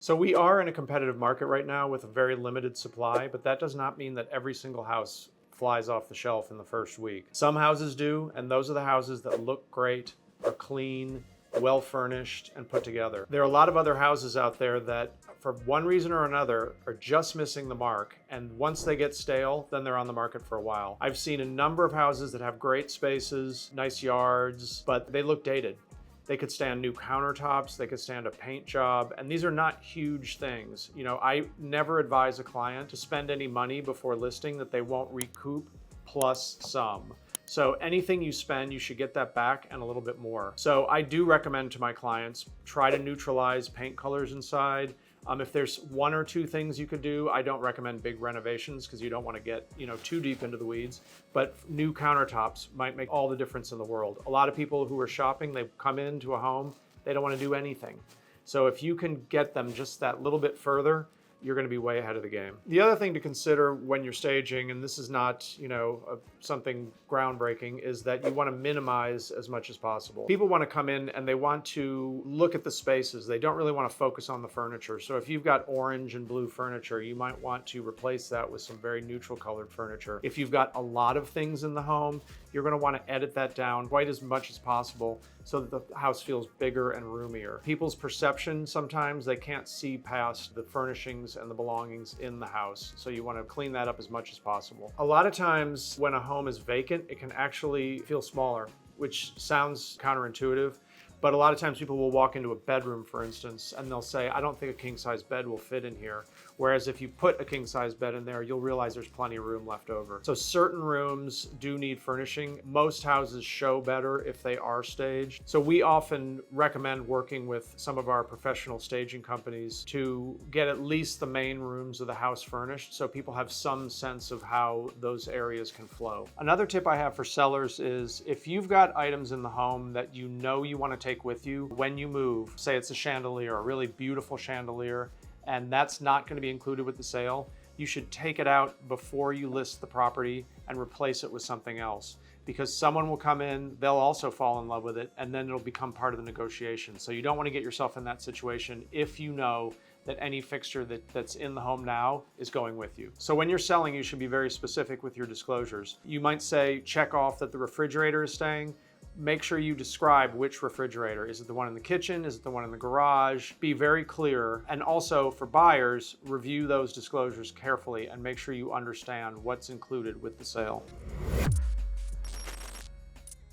So we are in a competitive market right now with a very limited supply, but that does not mean that every single house flies off the shelf in the first week. Some houses do, and those are the houses that look great, are clean, well furnished, and put together. There are a lot of other houses out there that, for one reason or another, are just missing the mark, and once they get stale, then they're on the market for a while. I've seen a number of houses that have great spaces, nice yards, but they look dated. They could stand new countertops, they could stand a paint job, and these are not huge things. You know, I never advise a client to spend any money before listing that they won't recoup plus some. So anything you spend, you should get that back and a little bit more. So I do recommend to my clients, try to neutralize paint colors inside. If there's one or two things you could do, I don't recommend big renovations because you don't want to get, too deep into the weeds. But new countertops might make all the difference in the world. A lot of people who are shopping, they come into a home, they don't want to do anything. So if you can get them just that little bit further, you're going to be way ahead of the game. The other thing to consider when you're staging, and this is not, something groundbreaking, is that you want to minimize as much as possible. People want to come in and they want to look at the spaces. They don't really want to focus on the furniture. So if you've got orange and blue furniture, you might want to replace that with some very neutral colored furniture. If you've got a lot of things in the home, you're going to want to edit that down quite as much as possible so that the house feels bigger and roomier. People's perception, sometimes they can't see past the furnishings and the belongings in the house. So you want to clean that up as much as possible. A lot of times when a home is vacant, it can actually feel smaller, which sounds counterintuitive. But a lot of times people will walk into a bedroom, for instance, and they'll say, I don't think a king-size bed will fit in here. Whereas if you put a king-size bed in there, you'll realize there's plenty of room left over. So certain rooms do need furnishing. Most houses show better if they are staged. So we often recommend working with some of our professional staging companies to get at least the main rooms of the house furnished so people have some sense of how those areas can flow. Another tip I have for sellers is if you've got items in the home that you know you want to take with you when you move, say it's a chandelier, a really beautiful chandelier, and that's not going to be included with the sale, you should take it out before you list the property and replace it with something else. Because someone will come in, they'll also fall in love with it, and then it'll become part of the negotiation. So you don't want to get yourself in that situation if you know that any fixture that's in the home now is going with you. So when you're selling, you should be very specific with your disclosures. You might say, check off that the refrigerator is staying. Make sure you describe which refrigerator. Is it the one in the kitchen? Is it the one in the garage? Be very clear. And also for buyers, review those disclosures carefully and make sure you understand what's included with the sale.